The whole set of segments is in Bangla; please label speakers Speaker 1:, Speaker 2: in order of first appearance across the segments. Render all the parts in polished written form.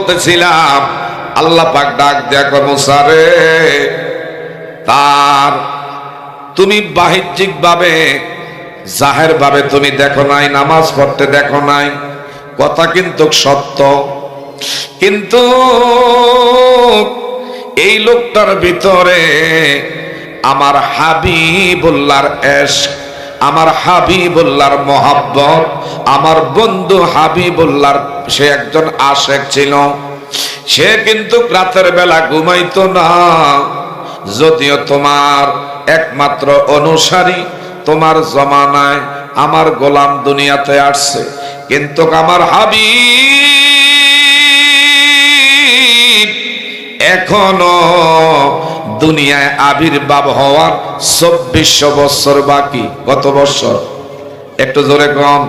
Speaker 1: বলতেছিলাম, আল্লাহ পাক ডাক দেখো মুসা রে, তার তুমি বাহ্যিক ভাবে জাহের ভাবে তুমি দেখো নাই, নামাজ পড়তে দেখো নাই, কথা কিন্তু সত্য, কিন্তু এই লোকটার ভিতরে আমার হাবিবুল্লাহর ইশক, আমার হাবিবুল্লাহর মোহাব্বত, আমার বন্ধু হাবিবুল্লাহর সে একজন আশেক ছিল। সে কিন্তু রাতের বেলা ঘুমাইতো না, যদিও তোমার একমাত্র অনুসারী, তোমার জমানায় আমার গোলাম দুনিয়াতে আসছে, কিন্তু আমার হাবিব এখনো দুনিয়ায় আবির্ভাব হওয়ার 2400 বছর বাকি। কত বছর? একটু জোরে কম।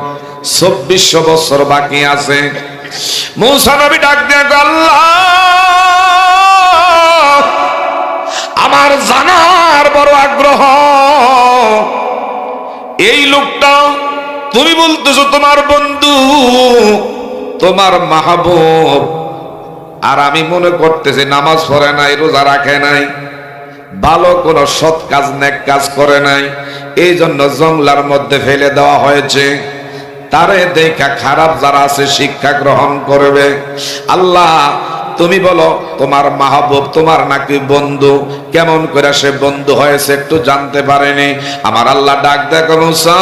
Speaker 1: 2400 বছর বাকি আছে। মুসা নবী ডাক দিয়ে, আল্লাহ আমার জানার বড় আগ্রহ, এই লোকটা তুমি বলতেছো তোমার বন্ধু, তোমার মাহবুব, আর আমি মনে করতেছি নামাজ পড়ে নাই, রোজা রাখে নাই, ভালো কোন সৎ কাজ নেক কাজ করে নাই, এই জন্য জঙ্গলার মধ্যে ফেলে দেওয়া হয়েছে। তারে দেখা খারাপ যারা আছে শিক্ষা গ্রহণ করবে। আল্লাহ তুমি বলো তোমার মাহবুব তোমার নাকি বন্ধু, কেমন করে সে বন্ধু হয়েছে একটু জানতে পারেনি। আমার আল্লাহ ডাক দেখো মুসা,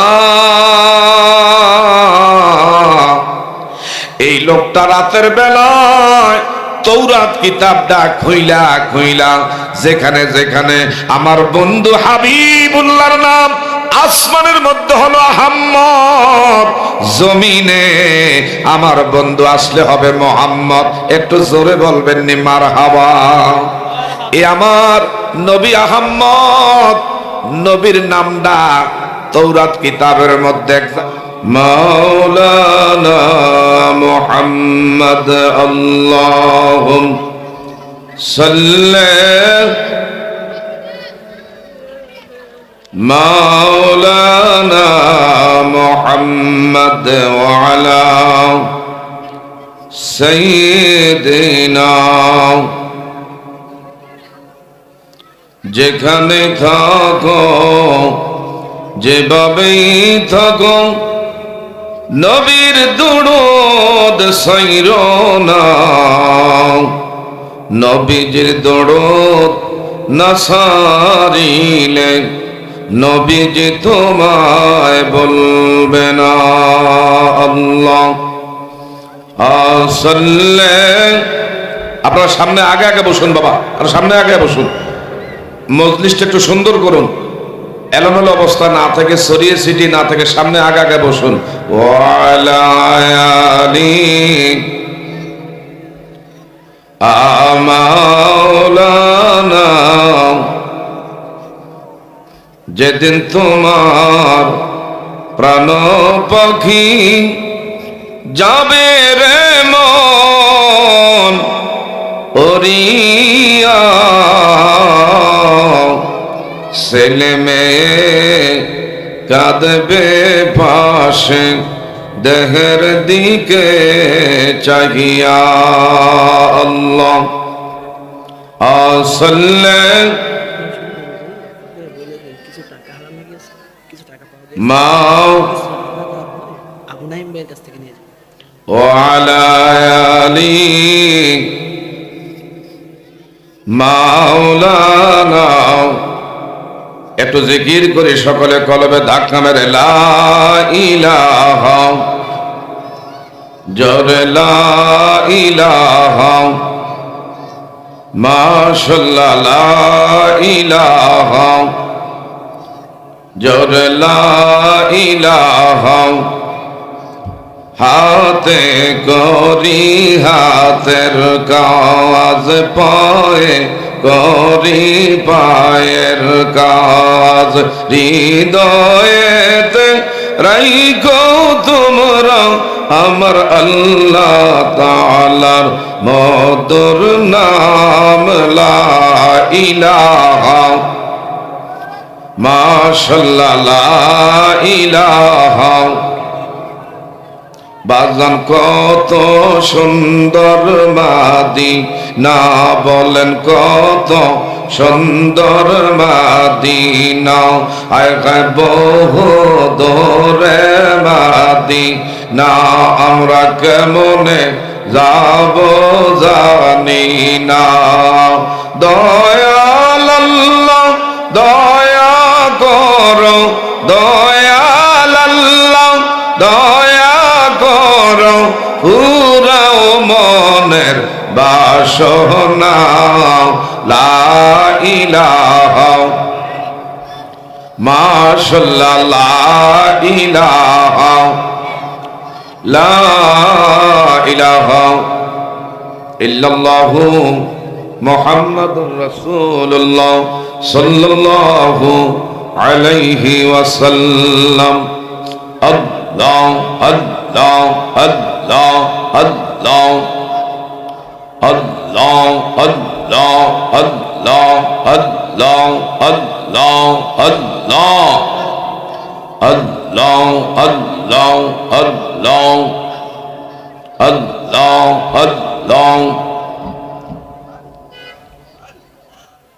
Speaker 1: এই লোকটা রাতের বেলায় তৌরাত কিতাবটা খুইলা খুইলা যেখানে যেখানে আমার বন্ধু হাবিবুল্লাহর নাম, আসমানের মধ্যে হলো আহম্মদ, জমিনে আমার বন্ধু আসলে হবে মোহাম্মদ। একটু জোরে বলবেন নি মারহাবা। এ আমার নবী আহম্মদ, নবীর নামটা তৌরাত কিতাবের মধ্যে মাওলানা মুহাম্মদ আল্লাহুম্মা সাল্লি মাওলানা মুহাম্মদ ওয়া আলা সাইয়্যিদিনা। যেখানে থাকো যেভাবেই থাকো নবীর দুরূদ সাইরো না, নবীজির দুরূদ না সারিলে নবীজি তোমায় বলবে না আল্লাহ সাল্লে। আপনারা সামনে আগে আগে বসুন বাবা, আর সামনে আগে বসুন, মজলিসটা একটু সুন্দর করুন, এলোমেলো অবস্থা না থেকে, ছড়িয়ে ছিটিয়ে না থেকে সামনে আগে আগে বসুন। ওয়ালা আলি মাওলানা, যেদিন তোমার প্রাণ পাখি যাবে রে মন ওরিয়া, ছেলে মেয়ে কাঁদবে পাশে দেহের দিকে চাহিয়া। আল্লাহ সাল্লে মাও ওয়ালা আলি মাওলানা। একটু জিকির করে সকলে কলবে ধাক্কা মেরে লা ইলাহা, জোরে লা ইলাহা, মাশাআল্লাহ লা ইলাহা, জোরে লা ইলাহা। হাতে করি হাতের কাজ, পায়ে করি পায়ের কাজ, হৃদয়েতে রাইখো তোমরা আমার আল্লাহ তাআলার মধুর নাম লা ইলাহা, মাশাআল্লাহ লা ইলাহা বাজান কত সুন্দর মাদিনা, বলেন কত সুন্দর মাদিনা, আয় গায় বহু দূরে মাদিনা, আমরা কেমনে যাব জানি না। দয়াল আল্লাহ দয়া করো, দয়াল আল্লাহ দয়া করো, পুরাও মনের বাসনা, লা ইলাহা মাশাআল্লাহ, লা ইলাহা লা ইলাহা ইল্লাল্লাহু মুহাম্মাদুর রাসূলুল্লাহ সাল্লাল্লাহু আলাইহি ওয়াসাল্লাম। আল্লাহ আল্লাহ আল্লাহ আল্লাহ আল্লাহ আল্লাহ আল্লাহ আল্লাহ আল্লাহ আল্লাহ আল্লাহ আল্লাহ আল্লাহ আল্লাহ আল্লাহ।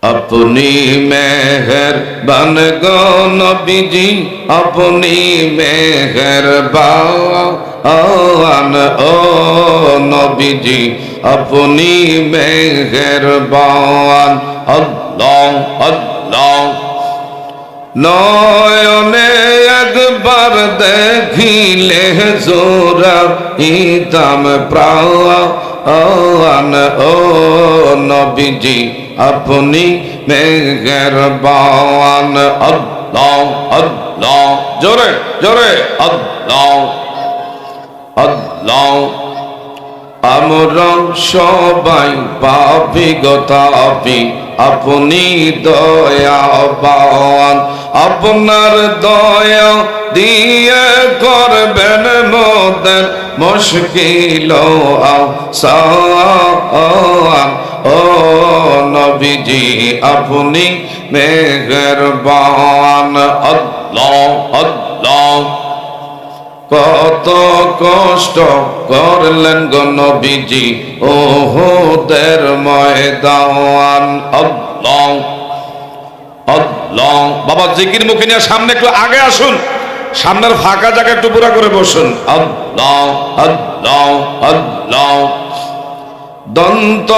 Speaker 1: अपनी मेहरबान गो नबीजी, अपनी मेहरबान ओ नबीजी, अपनी मेहरबान। अल्लाह अल्लाह नयने একবার দেখিলে জোরা ইতাম প্রাণ ও নবীজি, আপনি মেহেরবান। আল্লাহ আল্লাহ জোরে জোরে আল্লাহ আল্লাহ। আমরা সবাই পাপী গো তাপী, আপনি দয়াবান, আপনার দয়া দিয়ে করবেন মোদের মুশকিল আসান। ও নবীজি আপনি মেহেরবান। আল্লাহ আল্লাহ কত কষ্ট করলেন গো নবীজি উহুদের ময়দান। আল্লাহ আল্লাহ। বাবা জিকির মুখে নিয়ে সামনে একটু আগে আসুন, সামনের ফাঁকা জায়গা একটু পুরা করে বসুন। আল্লাহ আল্লাহ আল্লাহ। দন্ত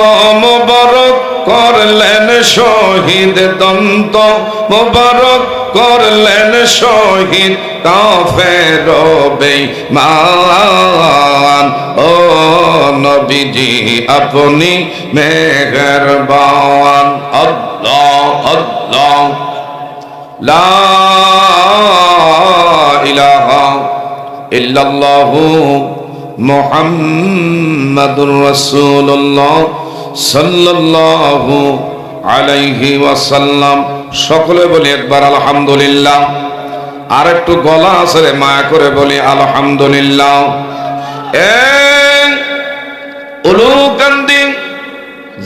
Speaker 1: মোবারক করলেন শহীদ, দন্ত মোবারক করলেন শহীদ কাফের বেঈমান। ও নবীজি আপনি মেহেরবান। আল্লাহ আল্লাহ লা ইলাহা ইল্লাল্লাহু মুহাম্মাদুর রাসূলুল্লাহ সাল্লাল্লাহু আলাইহি ওয়াসাল্লাম। সকলে বলি একবার আলহামদুলিল্লাহ। আর একটু গলা আছে মায়া করে বলি আলহামদুলিল্লাহ। উলুকান্দি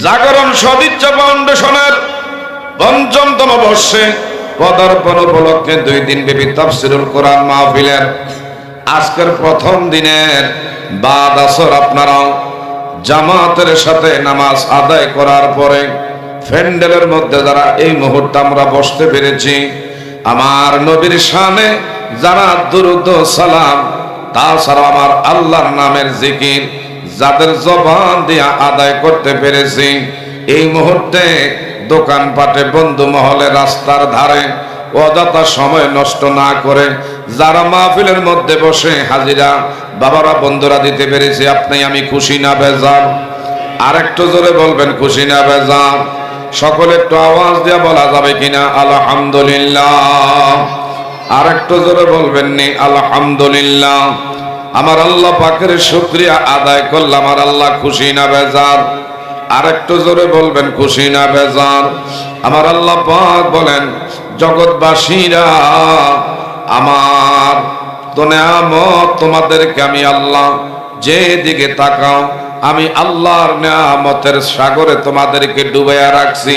Speaker 1: জাগরণ সদিচ্ছা ফাউন্ডেশনের পঞ্চমতম বর্ষে পদার্পণ উপলক্ষে 2 দিন ব্যাপী তাফসীরুল কোরআন মাহফিলের আজকের প্রথম দিনের বাদ আসর আপনারা জামাতের সাথে নামাজ আদায় করার পরে প্যান্ডেলের মধ্যে যারা এই মুহূর্তে আমরা বসতে পেরেছি, আমার নবীর শানে যারা দুরূদ সালাম তাছাড়া আমার আল্লাহর নামের জিকির যাদের জবান দিয়ে আদায় করতে পেরেছি, এই মুহূর্তে দোকানপাটে বন্ধু মহলে রাস্তার ধারে অযথা সময় নষ্ট না করে যারা মাহফিলের মধ্যে বসে হাজিরা বাবারা বন্ধুরা দিতে পেরেছি, আপনি আমি খুশি না বেজার? আর একটু জোরে বলবেন খুশি না বেজার? সকলে একটু আওয়াজ দিয়ে বলা যাবে কিনা আলহামদুলিল্লাহ? আর একটু জোরে বলবেন নি আলহামদুলিল্লাহ? আমার আল্লাহ পাকের শুকরিয়া আদায় করলাম, আমার আল্লাহ খুশি না বেজার? আর একটু জোরে বলবেন খুশি না বেজার? আমার আল্লাহ পাক বলেন জগৎবাসীরা আমার তো নেয়ামত তোমাদেরকে আমি আল্লাহ যেদিকে তাকাও আমি আল্লাহর নেয়ামতের সাগরে তোমাদেরকে ডুবাইয়া রাখছি।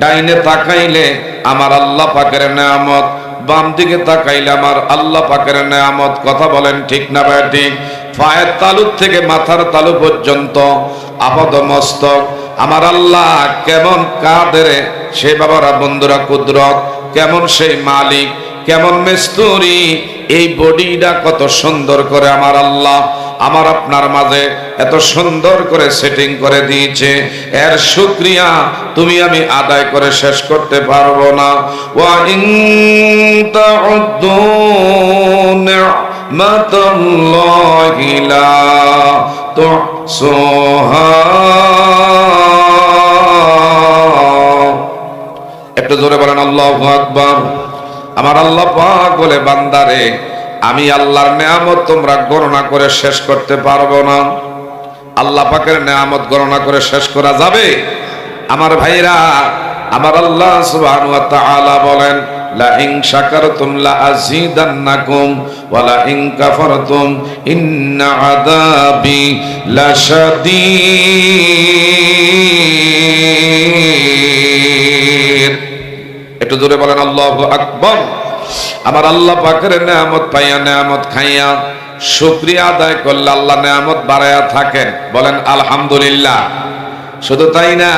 Speaker 1: ডাইনে তাকাইলে আমার আল্লাহ পাকের নেয়ামত, বাম দিকে তাকাইলে আমার আল্লাহ পাকের নেয়ামত। কথা বলেন ঠিক না ভাই ঠিক? পায়ের তালু থেকে মাথার তালু পর্যন্ত আপাদ মস্তক আমার আল্লাহ কেমন কাদের সে বাবারা বন্ধুরা কুদরত, কেমন সেই মালিক, কেমন মিস্তুরি, এই বডিটা কত সুন্দর করে আমার আল্লাহ আমার আপনার মাঝে এত সুন্দর করে সেটিং করে দিয়েছে। এর শুকরিয়া তুমি আমি আদায় করে শেষ করতে পারবো না। ওয়া ইন তাউদ্দু নি'মাতাল্লাহি লা তুহসুহা। একটু জোরে বলেন আল্লাহু আকবার। আমার আল্লাহ পাক বলে, বান্দারে আমি আল্লাহর নেয়ামত তোমরা গণনা করে শেষ করতে পারবো না। আল্লাহ পাকের নেয়ামত গণনা করে শেষ করা যাবে? আমার ভাইরা, আমার আল্লাহ সুবহানাহু ওয়া তাআলা বলেন, লা ইন শাকারতুম লা আযীদান্নাকুম ওয়া লা ইন কাফারতুম ইন্না আযাবি লাশাদীদ। একটু জোরে বলেন আল্লাহু আকবার। আমার আল্লাহ পাকের নেয়ামত পাইয়া, নেয়ামত খাইয়া শুকরিয়া আদায় করলে আল্লাহ নেয়ামত বাড়ায়া থাকেন। বলেন আলহামদুলিল্লাহ। শুধু তাই না,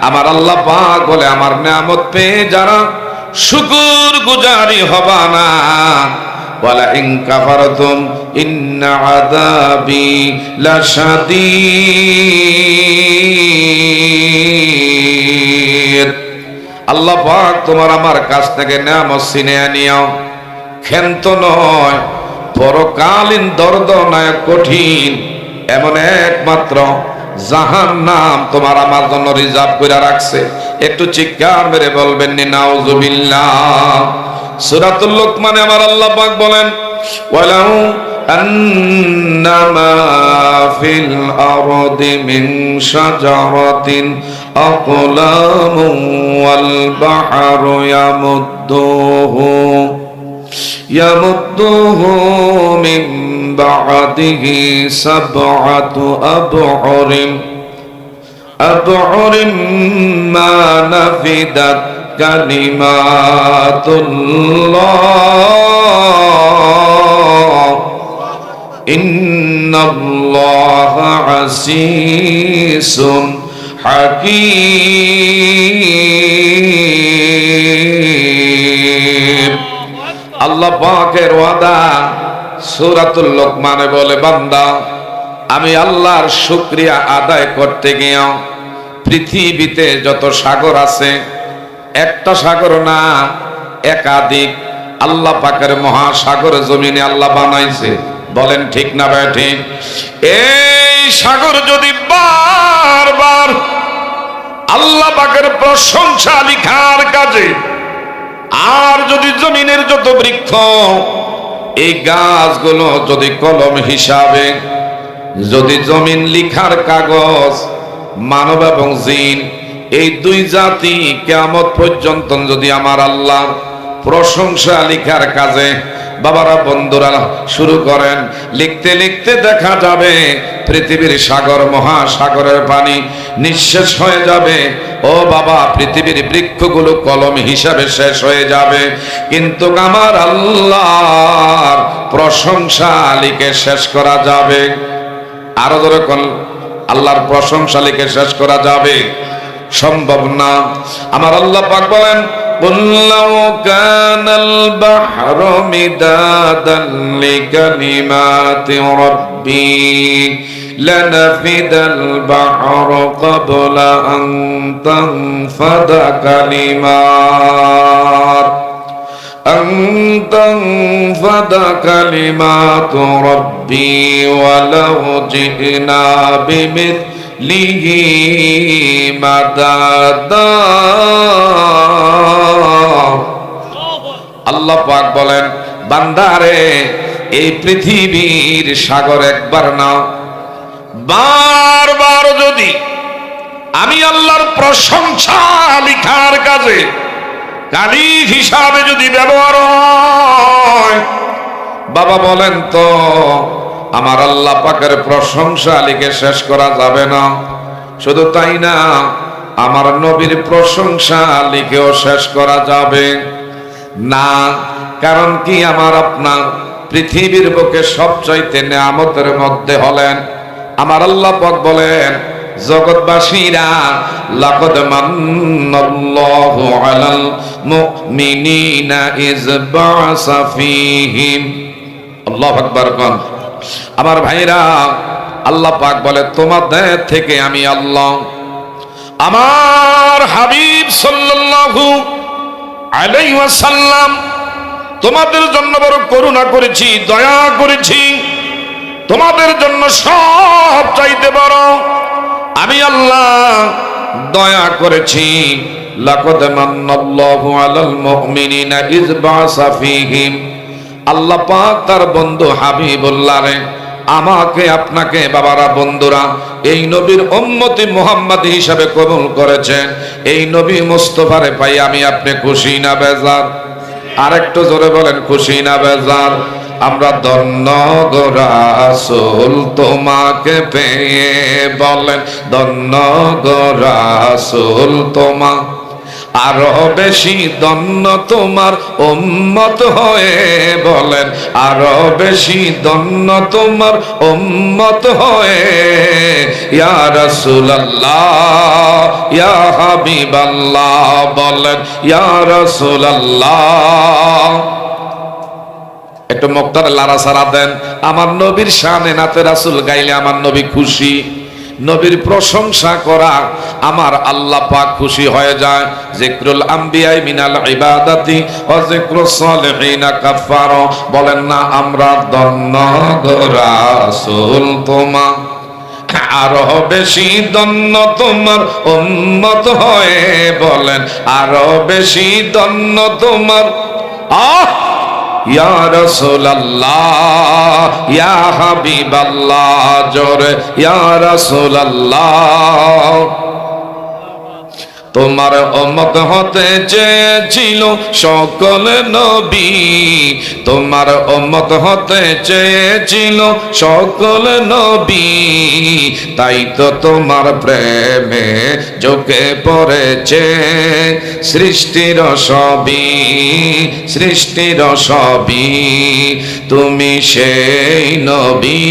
Speaker 1: আমার আল্লাহ পাক বলে, আমার নেয়ামত পেয়ে যারা শুকর গুজারি হবা না, ওয়ালা ইন কাফারতুম ইন্না আযাবি লাশাদীদ। আল্লাহ পাক তোমার আমার কাছ থেকে নেয়ামত ছিনিয়ে নিও, ক্ষান্ত নয়, পরকালীন দর্দনায় কঠিন এমন একমাত্র জাহান্নাম তোমার আমার জন্য রিজার্ভ করে রাখছে। একটু চিৎকার মেরে বলবেন নি নাউজুবিল্লাহ। সূরাতুল লুকমানে আমার আল্লাহ পাক বলেন, ওয়ালাউ আন্নামা ফিল আরদি মিন শাজারাতিন আকলামু ওয়াল বাহরু ইয়ামুদ্দুহু মিন বা'দিহি সাবআতু আব'উরিন মা নাফিদাত কালিমাতুল্লাহ ইন্নাল্লাহা আসীসুন হাকীম। আল্লাহ পাকের ওয়াদা সূরাতুল লুকমানে বলে, বান্দা আমি আল্লাহর শুকরিয়া আদায় করতে গিয়ে পৃথিবীতে যত সাগর আছে, একটা সাগর না একাধিক আল্লাহ পাকের মহাসাগর জমিনে আল্লাহ বানাইছে। বলেন ঠিক না ঠিক? এই সাগর যদি বারবার আল্লাহ পাকের প্রশংসা লিখার কাজে, আর যদি জমিনের যত বৃক্ষ, এই গাছগুলো যদি কলম হিসাবে, যদি জমিন লিখার কাগজ, মানব এবং জিন এই দুই জাতি কিয়ামত পর্যন্ত যদি আমার আল্লাহ প্রশংসা লিখার কাজে বাবারা বন্ধুরা শুরু করেন, লিখতে লিখতে দেখা যাবে পৃথিবীর সাগর মহাসাগরের পানি নিঃশেষ হয়ে যাবে। ও বাবা, পৃথিবীর বৃক্ষগুলো কলম হিসাবে শেষ হয়ে যাবে, কিন্তু আমার আল্লাহর প্রশংসা লিখে শেষ করা যাবে। আরো যখন আল্লাহর প্রশংসা লিখে শেষ করা যাবে, সম্ভব না। আমার আল্লাহ পাক বলেন, قُلْ لَوْ كَانَ الْبَحْرُ مِدَادًا لِكَلِمَاتِ رَبِّي لَنَفِدَ الْبَحْرُ قَبْلَ أَن تنفد كلمات ربي ولو جئنا بمثله مددا। আল্লাহ পাক বলেন, বান্দারে এই পৃথিবীর সাগর একবার না বারবার যদি আমি আল্লাহর প্রশংসা লিখার কাজে কালিক হিসাবে যদি ব্যবহার হয়, বাবা বলেন তো আমার আল্লাহ পাকের প্রশংসা লিখে শেষ করা যাবে না। শুধু তাই না, আমার নবীর প্রশংসা লিখেও শেষ করা যাবে না। কারণ কি, আমার আপনার পৃথিবীর বুকে সবচাইতে নেয়ামতের মধ্যে হলেন। আমার আল্লাহ পাক বলেন, জগৎবাসীরা, লাকাদ মান্নাল্লাহু আলাল মুমিনিনা ইয বা'সা ফীহিম। আল্লাহু আকবার কোন। আমার ভাইরা, আল্লাহ পাক বলে, তোমাদের থেকে আমি আল্লাহ আমার হাবিব সাল্লাল্লাহু আলাইহি ওয়াসাল্লাম তোমাদের জন্য বড় করুণা করেছি, দয়া করেছি। তোমাদের জন্য সব চাইতে বড় আমি আল্লাহ দয়া করেছি। লাকাদ মান্নাল্লাহু আলাল মুমিনিনা ইয বা'সা ফীহিম। আল্লাহ পাক তার বন্ধু হাবিবুল্লাহরে, আমাকে আপনাকে বাবারা বন্ধুরা এই নবীর উম্মতি মুহাম্মাদি হিসাবে কবুল করেছেন। এই নবী মুস্তাফারে পাই আমি আপনি খুশি না বেজার? আরেকটু জোরে বলেন, খুশি না বেজার? আমরা ধন্য গো রাসূল তোমাকে পেয়ে, বলেন ধন্য গো রাসূল তোমা, আরো বেশি ধন্য তোমার উম্মত হয়ে, বলেন আরো বেশি ধন্য তোমার উম্মত হয়ে। ইয়া রাসূলুল্লাহ ইয়া হাবিবাল্লাহ, বলেন ইয়া রাসূলুল্লাহ। একটু মুক্তারে লারা সারা দেন। আমার নবীর শানে নাতে রাসূল গাইলে আমার নবী খুশি। নবীর প্রশংসা করা আমার আল্লাহ পাক খুশি হয়ে যায়। যিকরুল আম্বিয়া মিনাল ইবাদাতি ওয়া যিকরুস সালিহিনা কাফারা। বলেন না, আমরা ধন্য গো রাসূল তোমা, আরো বেশি ধন্য তোমার উম্মত হয়ে, বলেন আরো বেশি ধন্য তোমার। ইয়া রাসূলুল্লাহ ইয়া হাবিবাল্লাহ, জোরে ইয়া রাসূলুল্লাহ। তোমার উম্মত হতে চেয়েছিল সকল নবী, তোমার উম্মত হতে চেয়েছিল সকল নবী, তাই তো তোমার প্রেমে ঝুঁকে পড়েছে সৃষ্টির সবই, সৃষ্টির সবই। তুমি সেই নবী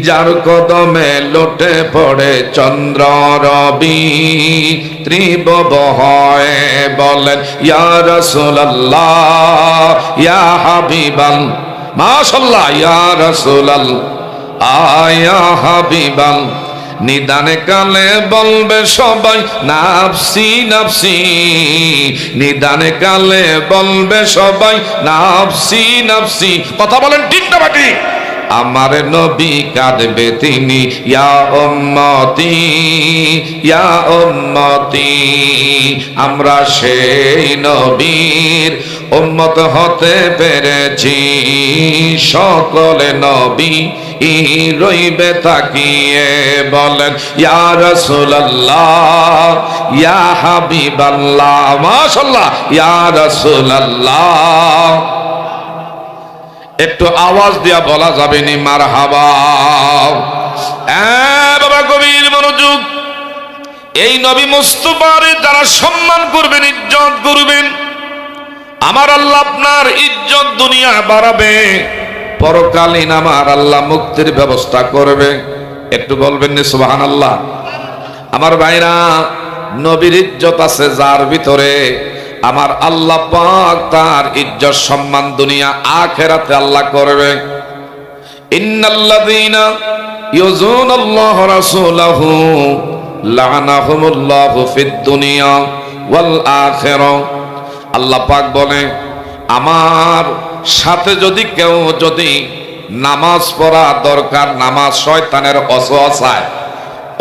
Speaker 1: যার কদমে লুটে পড়ে চন্দ্র রবি, ত্রিভুব হয়, বলেন ইয়া রাসূলুল্লাহ ইয়া হাবিবাল্লাহ। মাশাআল্লাহ, ইয়া রাসূলুল্লাহ ইয়া হাবিবাল্লাহ। নিদানে কালে বলবে সবাই নাফসি নাফসি, নিদানে কালে বলবে সবাই নাফসি নাফসি। কথা বলেন ঠিক না বাটি? আমার নবী কাঁদবে তিনি, ইয়া উম্মতি ইয়া উম্মতি। আমরা সেই নবীর উম্মত হতে পেরেছি, সকলে নবী রইবে তাকিয়ে, বলেন ইয়া রাসূলুল্লাহ ইয়া হাবিবাল্লাহ। মাশাআল্লাহ, ইয়া রাসূলুল্লাহ। একটু আওয়াজ দিয়া বলা যাবে নি মারহাবা? বাবা গভীর মনোযোগ। এই নবী মুস্তাফারে যারা সম্মান করবেন, ইজ্জত করবেন, আমার আল্লাহ আপনার ইজ্জত দুনিয়া বাড়াবে, পরকালীন আমার আল্লাহ মুক্তির ব্যবস্থা করবে। একটু বলবেন না সুবহানাল্লাহ? আমার ভাইরা, নবীর ইজ্জত আছে যার ভিতরে, আমার আল্লাহ পাক তার ইজ্জত সম্মান দুনিয়া আখিরাতে আল্লাহ করবে। ইন্নাল্লাযীনা ইউযুনাল্লাহু রাসূলাহু লা'নাহুমুল্লাহু ফিদ দুনিয়া ওয়াল আখিরাহ। আল্লাহ পাক বলে, আমার সাথে যদি কেউ যদি নামাজ পড়া দরকার, নামাজ শয়তানের ওয়াসওয়াসায়,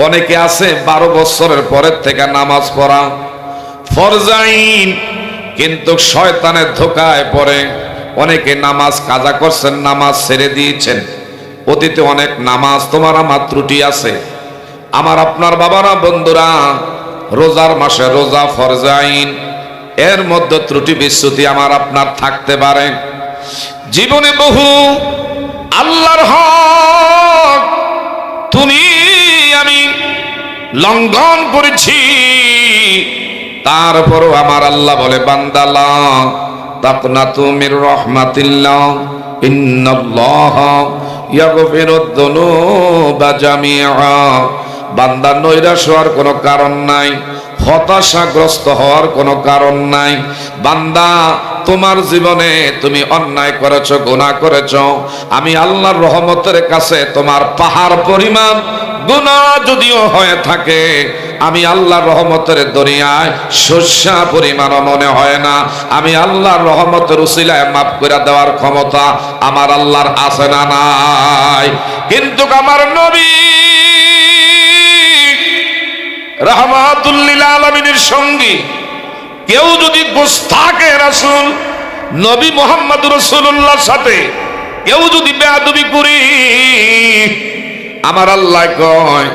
Speaker 1: অনেকে আছে 12 বছরের পরের থেকে নামাজ পড়া ফরজাইন, কিন্তু শয়তানের ধোকায় পড়ে অনেকে নামাজ কাজা করছেন, নামাজ ছেড়ে দিয়েছেন। অতীতে অনেক নামাজ তোমার আমার ত্রুটি আছে। আমার আপনার বাবারা বন্ধুরা, রোজার মাসে রোজা ফরজাইন, এর মধ্যে ত্রুটি বিচ্যুতি আমার আপনার থাকতে পারে। জীবনে বহু আল্লাহর হক তুমি আমি লঙ্ঘন করেছি, তারপরও আমার আল্লাহ বলে, বান্দালা তাকনাতু মির রাহমাতিল্লাহ ইন্নাল্লাহা ইয়াগফিরুদ যুনুবা জামিআ। বান্দা নৈরাশ হওয়ার কোনো কারণ নাই, হতাশাগ্রস্ত হওয়ার কোনো কারণ নাই। বান্দা তোমার জীবনে তুমি অন্যায় করেছো, গুনাহ করেছো, আমি আল্লাহর রহমতের কাছে তোমার পাহাড় পরিমাণ গুনাহ যদিও হয়ে থাকে, আমি আল্লাহর রহমতের দরিয়ায় শস্যা পরিমাণও মনে হয় না। আমি আল্লাহর রহমতের উসিলায় মাফ করে দেওয়ার ক্ষমতা আমার আল্লাহর আছে না নাই? কিন্তু আমার নবী রাহমাতুল লিল আলামিনের সঙ্গী কেউ যদি গোস্তাকে রাসূল নবী মুহাম্মদ রাসূলুল্লাহর সাথে কেউ যদি বেয়াদবি করি, আমার আল্লাহ কয়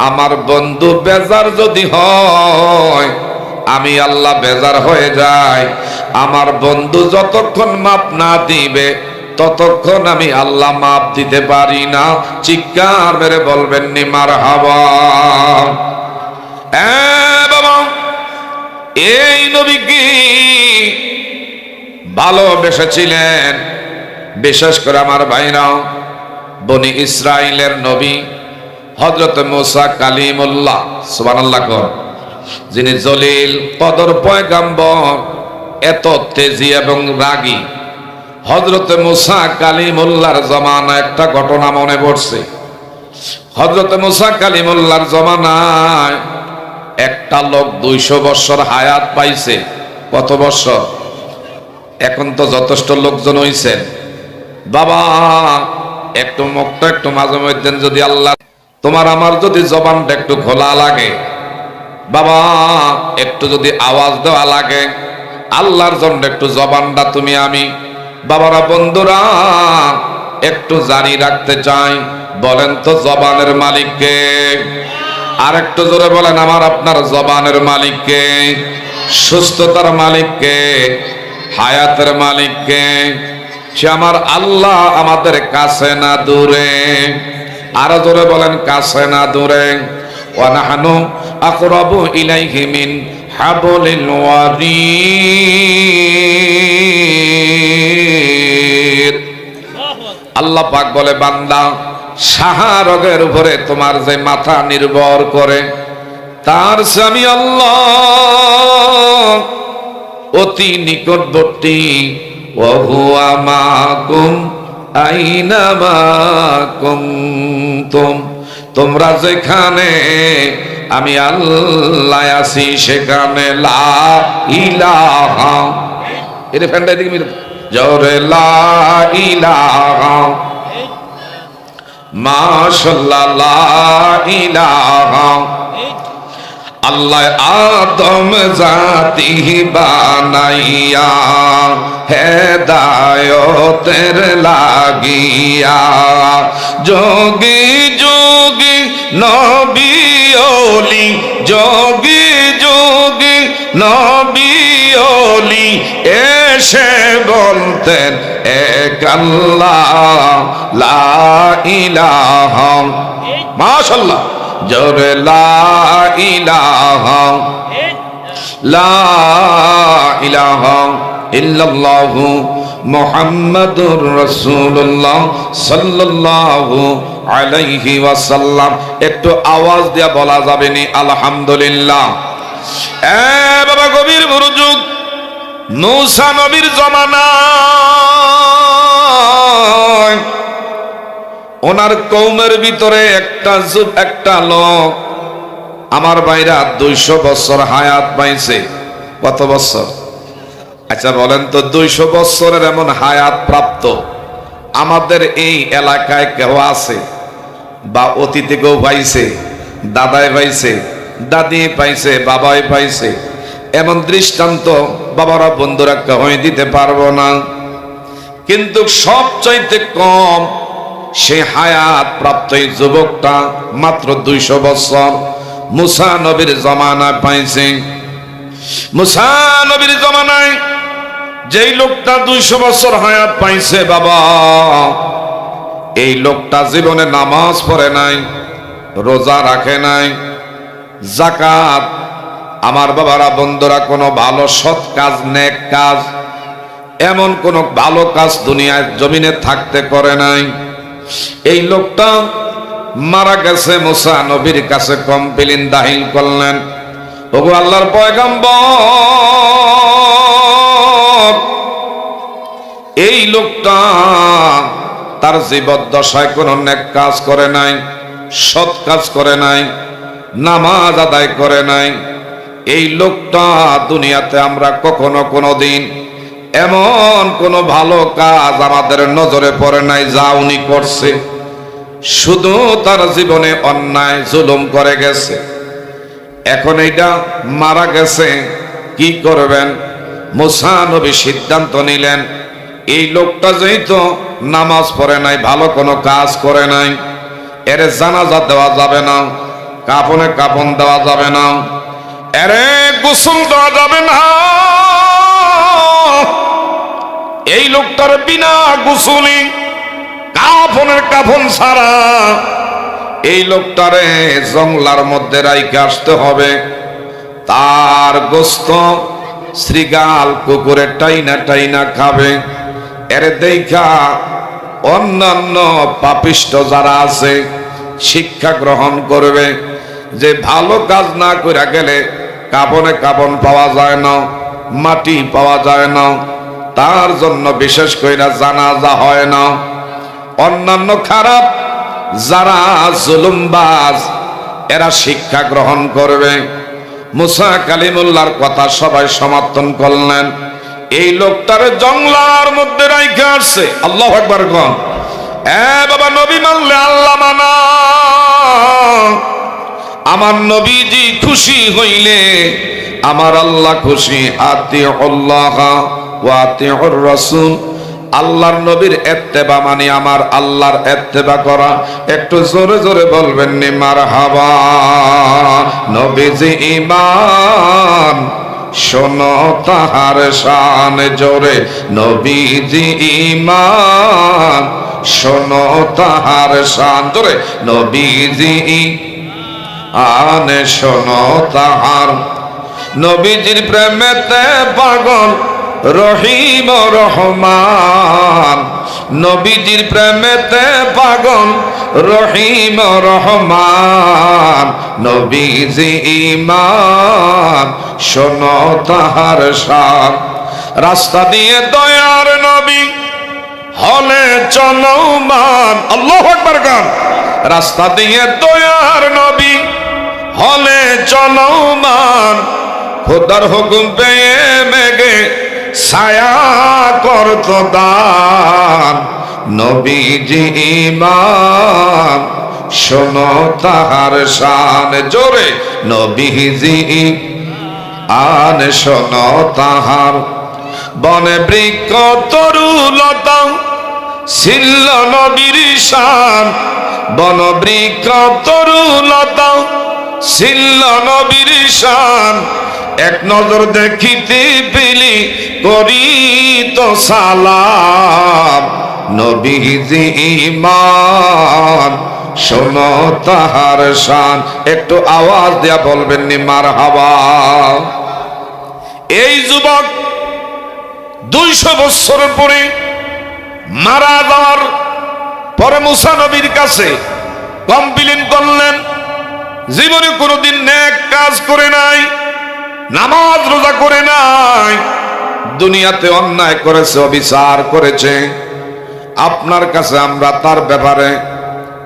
Speaker 1: আমার বন্ধু বেজার যদি হয়, আমি আল্লাহ বেজার হয়ে যাই। আমার বন্ধু যতক্ষণ মাপ না দিবে ততক্ষণ আমি আল্লাহ মাপ দিতে পারি না। চিৎকার মেরে বলবেন নি মারহাবা। বাবা, এই নবী কি ভালোবেসেছিলেন? বিশেষ করে আমার ভাইরা, বনি ইসরাইলের নবী হযরত মুসা কালিমুল্লাহ, সুবহানাল্লাহ, যিনি জলিল কদর পয়গম্বর, এত তেজি এবং রাগী। হযরত মুসা কালিমুল্লাহর জমানা একটা ঘটনা মনে পড়ছে। হযরত মুসা কালিমুল্লাহর জমানায় একটা লোক 200 বছর হায়াত পাইছে। কত বছর? এখন তো যথেষ্ট লোকজন হইছেন। বাবা, একটু মুখটা একটু মাঝে মধ্যে যদি আল্লাহ তোমার আমার যদি জবানটা একটু খোলা লাগে, বাবা একটু যদি আওয়াজ দেওয়া লাগে, আল্লাহর জন্য একটু জবানটা তুমি আমি বাবারা বন্ধুরা একটু জানি রাখতে চাই। বলেন তো জবানের মালিককে? আর একটু জোরে বলেন আমার আপনার জবানের মালিককে, সুস্থতার মালিককে, হায়াতের মালিককে। সে আমার আল্লাহ আমাদের কাছে না দূরে? আরো জোরে বলেন কাছে না দূরে? ওয়া নাহনু আকরাবু ইলাইহি মিন হাবলিল ওয়ারিদ। আল্লাহ পাক বলে, বান্দা শাহরগের উপরে তোমার যে মাথা নির্ভর করে, তার স্বামী আল্লাহ অতি নিকটবর্তী। ওয়া হুয়া মাকুম আইনামা কুনতুম, তোমরা যেখানে আমি আল্লাহ আছি সেখানে লা ইলাহা, এর ফ্যানটা দিকে মিলে জোরে লা ইলাহা মাশাআল্লাহ লা ইলাহা। আল্লাহ আদম জাতি বানাইয়া হেদায়তের লাগিয়া, যোগী যোগী নবী ওলি, যোগী যোগী নবী ওলি এসে বলতেন এক আল্লাহ লা ইলাহা। মাশাআল্লাহ, জোরে লা ইলাহা লা ইলাহা ইল্লাল্লাহু মুহাম্মাদুর রাসূলুল্লাহ সাল্লাল্লাহু আলাইহি ওয়াসাল্লাম। একটু আওয়াজ দিয়া বলা যাবে নি আলহামদুলিল্লাহ? বাবা গভীর মনোযোগ। মূসা নবীর জমানায় ওনার কওমের ভিতরে একটা লোক আমার ভাইরা 200 বছর হায়াত পাইছে। কত বছর? আচ্ছা বলেন তো, 200 বছরের এমন হায়াত প্রাপ্ত আমাদের এই এলাকায় কেউ আছে? বা অতীতে কেউ পাইছে? দাদাই পাইছে, দাদি পাইছে, বাবাই পাইছে? এমন দৃষ্টান্ত বাবারা বন্ধুরা কেউই দিতে পারবো না। কিন্তু সবচাইতে কম সে হায়াত প্রাপ্ত এই যুবকটা মাত্র 200 বছর মুসা নবীর জমানায় পাইছে। মুসা নবীর জমানায় যেই লোকটা 200 বছর হায়াত পাইছে, বাবা এই লোকটা জীবনে নামাজ পড়ে নাই, রোজা রাখে নাই, যাকাত, আমার বাবারা বন্ধুরা কোনো ভালো সৎ কাজ নেক কাজ এমন কোন ভালো কাজ দুনিয়ার জমিনে থাকতে করে নাই। এই লোকটা মারা গেছে, মুসা নবীর কাছে কমপ্লেইন দাখিল করলেন, ওগো আল্লাহর পয়গম্বর, এই লোকটা তার জীবদ্দশায় কোনো নেক কাজ করে নাই, সৎ কাজ করে নাই, নামাজ আদায় করে নাই। এই লোকটা দুনিয়াতে আমরা কখনো কোনোদিন এমন কোনো ভালো কাজ আমাদের নজরে পড়ে নাই যা উনি করছে। শুধু তার জীবনে অন্যায় জুলুম করে গেছে। এখন এইটা মারা গেছে, কি করবেন? মুসা নবী সিদ্ধান্ত নিলেন, এই লোকটা যেহেতু নামাজ পড়ে নাই, ভালো কোনো কাজ করে নাই, এর জানাজা দেওয়া যাবে না, কাফনে কাফন দেওয়া যাবে না, এরে গোসল দেওয়া যাবে না। এই লোকটার বিনা গোসলে কাফনের কাফন ছাড়া এই লোকটারে জঙ্গলার মধ্যে রাইখে আসতে হবে। তার গোস্ত শ্রীগাল কুকুরে টাইনা টাইনা খাবে। এর দেখা অন্যান্য পাপিষ্ট যারা আছে শিক্ষা গ্রহণ করবে যে ভালো কাজ না করে গেলে কাফনে কাফন পাওয়া যায় না, মাটি পাওয়া যায় না, তার জন্য বিশেষ করে জানাজা হয় না। অন্যান্য খারাপ যারা জুলুমবাজ এরা শিক্ষা গ্রহণ করবে। মুসা কালিমুল্লাহর কথা সবাই সমর্থন করলেন। এই লোকটার জঙ্গলার মধ্যে রাইখে আসছে। আল্লাহু আকবার কোন। বাবা, নবী মানলে আল্লাহ মানা। আমার নবীজি খুশি হইলে আমার আল্লাহ খুশি। আতিউল্লাহ ওয়া আতিউর রাসূল। আল্লাহর নবীর ইত্তেবা মানে আমার আল্লাহর ইত্তেবা করা। একটু জোরে জোরে বলবেন নি মারহাবা। নবীজি ঈমান, শোনো তাহার শান জোরে। নবীজি ঈমান, শোনো তাহার শান জোরে। নবীজি ঈমান, শোনো তাহার। নবীজির প্রেমেতে পাগল রহিম রহমান। নবীজির প্রেমেতে পাগল রহিম রহমান। নবীজি ঈমান, শোনো তাহার শান। রাস্তা দিয়ে দয়ার নবী হলে চলমান। আল্লাহু আকবার গান। রাস্তা দিয়ে দয়ার নবী হলে চলমান। খোদার হুকুম পেয়ে মেঘে ছায়া করত দান। নবীজি ঈমান, শোনো তাহার শান জোরে। নবীজি ঈমান, শোনো তাহার। বনে বৃক্ষ তরুলতা ছিল নবীর শান। বন বৃক্ষ তরুলতা ছিল নবীর শান। এক নজর দেখিতে পেলি করি তো সালাম। নবীজি ঈমান, শোনো তাহার শান। একটু আওয়াজ দেয়া বলবেন নি মারহাবা। এই যুবক 200 বছর পরে মারা যাওয়ার পরে মুসা নবীর কাছে কমপ্লেইন করলেন, জীবনে কোনোদিন নেক কাজ করে নাই, নামাজ রোজা করে নাই, দুনিয়াতে অন্যায় করেছে, অবিচার করেছে। আপনার কাছে আমরা তার ব্যাপারে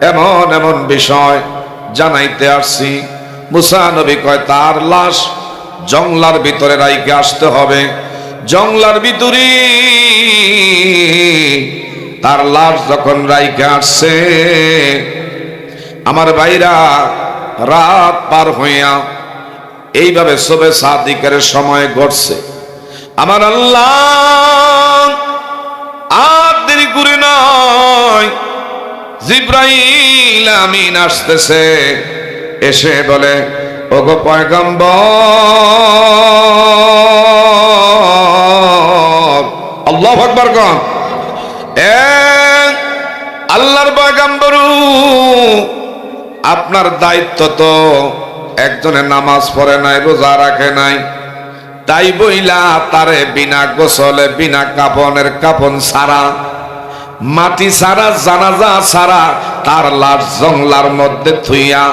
Speaker 1: এমন এমন বিষয় জানাইতে আসছি। মুসা নবী কয় তার লাশ জঙ্গলার ভিতরে রাইখে আসতে হবে। জঙ্গলার ভিতরে তার লাশ যখন রাইখে আসছে, আমার ভাইরা রাত পার হইয়া এইভাবে সবে সাদিকের সময় ঘটছে। আমার আল্লাহ আর দেরি করে নয়, জিব্রাইল আমিন আসতেছে। এসে বলে, ওগো পয়গম্বর। আল্লাহু আকবার কোন। আল্লাহর পয়গম্বর, আপনার দায়িত্ব তো একজনে নামাজ পড়ে নাই, রোজা রাখে নাই, তাই বইলা তারে বিনা গোসলে বিনা কাফনের কাফন ছাড়া মাটি ছাড়া জানাজা ছাড়া তার লাশ জংলার মধ্যে থুইয়া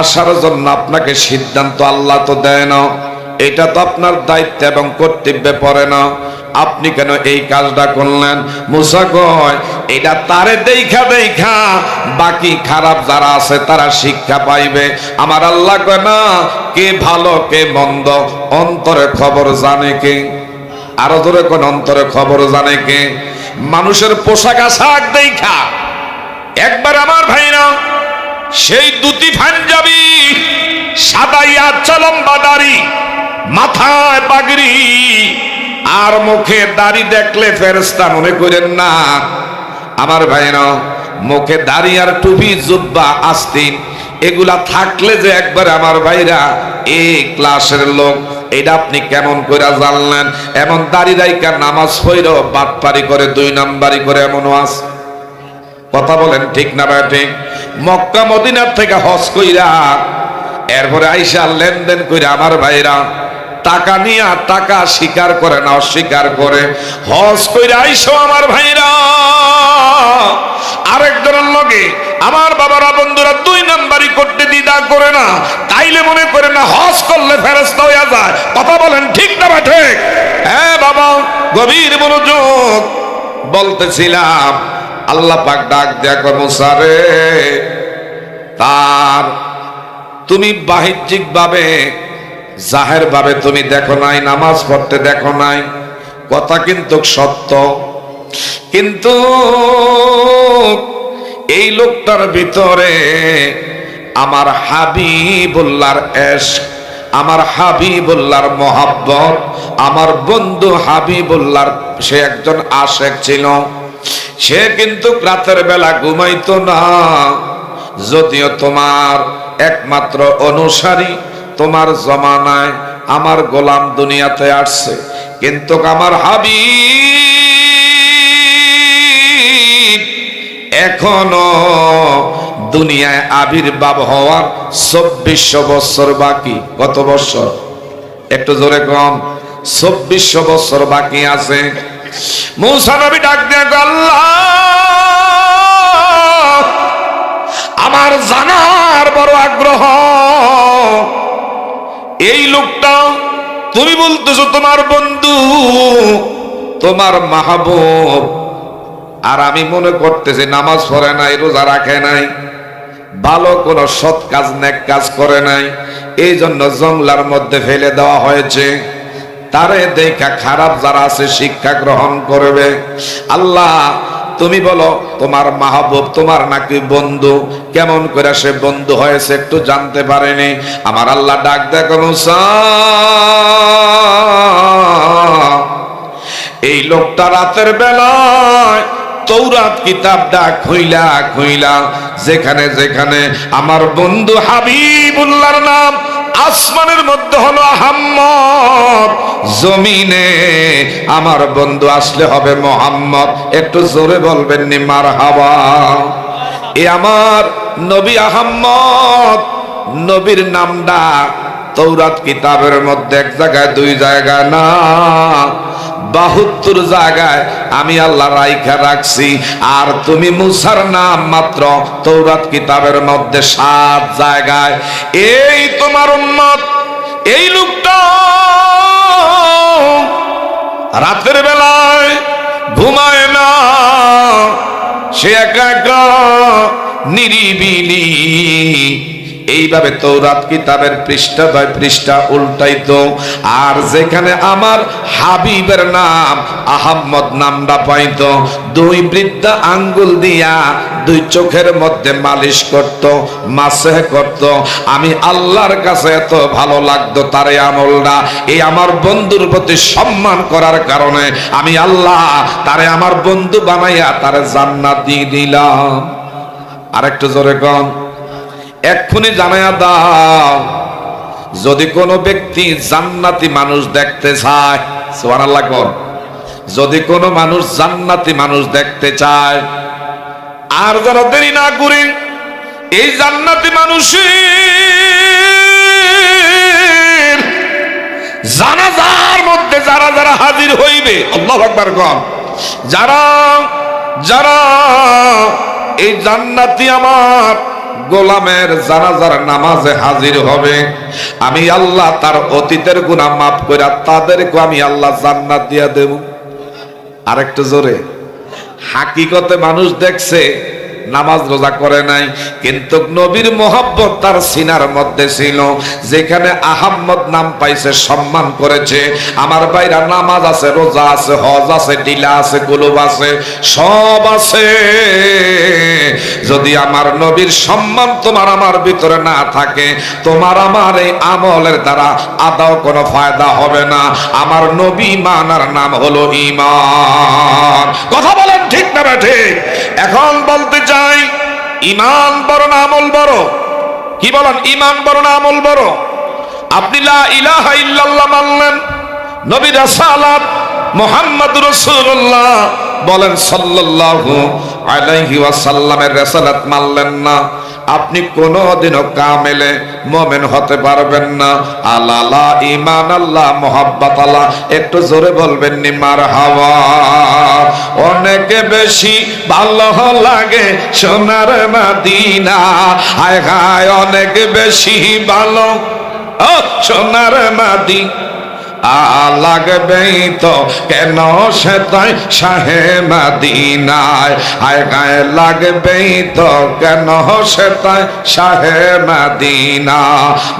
Speaker 1: আসার জন্য আপনাকে সিদ্ধান্ত আল্লাহ তো দেয় না, এটা তো আপনার দায়িত্ব এবং কর্তব্যে পড়ে না, আপনি কেন এই কাজটা করলেন? মুসা কয় এটা তারে দেখা দেখা বাকি খারাপ যারা আছে তারা শিক্ষা পাইবে। আমার আল্লাহ কয় না, কে ভালো কে মন্দ অন্তরে খবর জানে কে? আরো ধরে কোন অন্তরে খবর জানে কে? মানুষের পোশাক আশাক দেখা একবার আমার ভাইরা সেই দুটি পাঞ্জাবি সাদা আচ্ছা লম্বা দাড়ি মাথায় পাগড়ি আর মুখে দাড়ি দেখলে ফেরেশতা মনে করেন না আমার ভাইরা, মুখে দাড়ি আর টুপি জুব্বা আস্তিন এগুলা থাকলে যে একবার আমার ভাইরা এই ক্লাসের লোক, এটা আপনি কেমন করে জানলেন? এমন দাড়ি রাইকা নামাজ পড়ো বাটপারি করে 2 নাম্বারি করে এমনও আছে। কথা বলেন ঠিক না ভাই? ঠিক। মক্কা মদিনার থেকে হজ কইরা এরপরে আইসা লেনদেন করে আমার ভাইরা টাকা নিয়া টাকা স্বীকার করে না অস্বীকার করে হজ কইরা আইসো আমার ভাইরা আরেকজনের লগে আমার বাবারা বন্ধুরা 2 নাম্বারি করতে দ্বিধা করে না, তাইলে মনে করে না হজ করলে ফেরেশতা হইয়া যায়। কথা বলেন ঠিক না ভাই? ঠিক। হ্যাঁ বাবা, গভীর মনোযোগ বলতেছিলাম। আল্লাহ পাক ডাক দেখো মুসা রে, তার তুমি বাহ্যিক ভাবে জাহের ভাবে তুমি দেখো নাই, নামাজ পড়তে দেখো নাই, কথা কিন্তু সত্য, কিন্তু এই লোকটার ভিতরে আমার হাবিবুল্লাহর ইশক, আমার হাবিবুল্লাহর মোহাব্বত, আমার বন্ধু হাবিবুল্লাহর সে একজন আশেক ছিল। সে কিন্তু রাতের বেলা ঘুমাইতো না, যদিও তোমার একমাত্র অনুসারী তোমার জমানায় আমার গোলাম দুনিয়াতে আসছে, কিন্তু আমার হাবিব এখনো দুনিয়ায় আবির্ভাব হওয়ার 2400 বছর বাকি। কত বছর? একটু জোরে কম। 2400 বছর বাকি আছে। মুসা নবী ডাক দিয়ে আল্লাহ, আমার জানার বড় আগ্রহ, এই লোকটা তুমি বলতেছো তোমার বন্ধু তোমার মাহবুব, আর আমি মনে করতেছি নামাজ পড়ে নাই, রোজা রাখে নাই, ভালো কোন সৎ কাজ নেক কাজ করে নাই, এই জন্য জঙ্গলার মধ্যে ফেলে দেওয়া হয়েছে। তারে দেখা খারাপ যারা আছে শিক্ষা গ্রহণ করবে। আল্লাহ তুমি বলো তোমার মাহবুব তোমার নাকি বন্ধু, কেমন করে সে বন্ধু হয়েছে একটু জানতে পারেনি। আমার আল্লাহ ডাক দেখো মুসা, এই লোকটা রাতের বেলায় তৌরাত কিতাবটা খুইলা খুইলা যেখানে যেখানে আমার বন্ধু হাবিবুল্লাহর নাম, আসমানের মধ্যে হলো আহম্মদ, জমিনে আমার বন্ধু আসলে হবে মোহাম্মদ। একটু জোরে বলবেন নি মারহাবা। এ আমার নবী আহম্মদ, নবীর নামটা তৌরাত কিতাবের মধ্যে এক জায়গায় 2 জায়গায় না 72 জায়গায় আমি আল্লাহ রাইখা রাখছি। আর তুমি মুসার নাম মাত্র তৌরাত কিতাবের মধ্যে 7 জায়গায়। এই তোমার উম্মত, এই লোকটা রাতের বেলায় ঘুমায় না, সে একা একা নিরিবিলি এইভাবে তৌরাত কিতাবের পৃষ্ঠা বাই পৃষ্ঠা উল্টাইতো। আর যেখানে আমার হাবিবের নাম আহম্মদ নামটা পাইতো, 2 বৃদ্ধা আঙ্গুল দিয়া 2 চোখের মধ্যে মালিশ করত, মাসে করত। আমি আল্লাহর কাছে এত ভালো লাগতো তার এই আমলটা। এই আমার বন্ধুর প্রতি সম্মান করার কারণে আমি আল্লাহ তারে আমার বন্ধু বানাইয়া তারে জান্নাত দিয়ে দিলাম। আরেকটু জোরে কম। এক্ষুনি জানায়া দাও, যদি কোনো ব্যক্তি জান্নাতি মানুষ দেখতে চায়, সুবহানাল্লাহ কোন, যদি কোনো মানুষ জান্নাতি মানুষ দেখতে চায়, আর যারা দেরি না করে এই জান্নাতি মানুষের জানাজা হাজির হইবে। আল্লাহু আকবার কন। যারা যারা এই জান্নাতি আমার গোলামের জানাজার নামাজে হাজির হবে, আমি আল্লাহ তার অতীতের গুনাহ মাফ করে তাদেরকে আমি আল্লাহ জান্নাত দিয়া দেব। আরেকটু জোরে। হাকিকতে মানুষ দেখছে নামাজ রোজা করে নাই, কিন্তু নবীর মোহাব্বত তার সিনার মধ্যে ছিল। যেখানে আহাম্মদ নাম পাইছে, সম্মান করেছে। আমার ভাইরা, নামাজ আছে, রোজা আছে, হজ আছে, টিলা আছে, কুলুব আছে, সব আছে। যদি আমার নবীর সম্মান তোমার আমার ভিতরে না থাকে, তোমার আমার এই আমলের দ্বারা আদাও কোনো ফায়দা হবে না। আমার নবী মানার নাম হলো ঈমান। কথা বলেন ঠিক না ঠিক? এখন বলতে চাই, ঈমান বড় না আমল বড়? কি বলেন, ঈমান বড় না আমল বড়? আপনি লা ইলাহা ইল্লাল্লাহ মানলেন, নবী রাসালাত মুহাম্মদুর রাসূলুল্লাহ বলেন সাল্লাল্লাহু আলাইহি ওয়াসাল্লামের রাসালাত মানলেন না, আপনি কোনদিনও কামেলে মুমিন হতে পারবেন না। আল্লাহ ঈমান আল্লাহ মুহাব্বত আল্লাহ। একটু জোরে বলবেন নি মারহাবা। অনেক বেশি ভালো লাগে সোনার মদিনা, হায় হায় অনেক বেশি ভালো সোনার মদিনা। লাগবেই তো কেন সে তাই শাহে মদিনায়, হায় গায়ে লাগবেই তো কেন সে তাই শাহে মদিনা।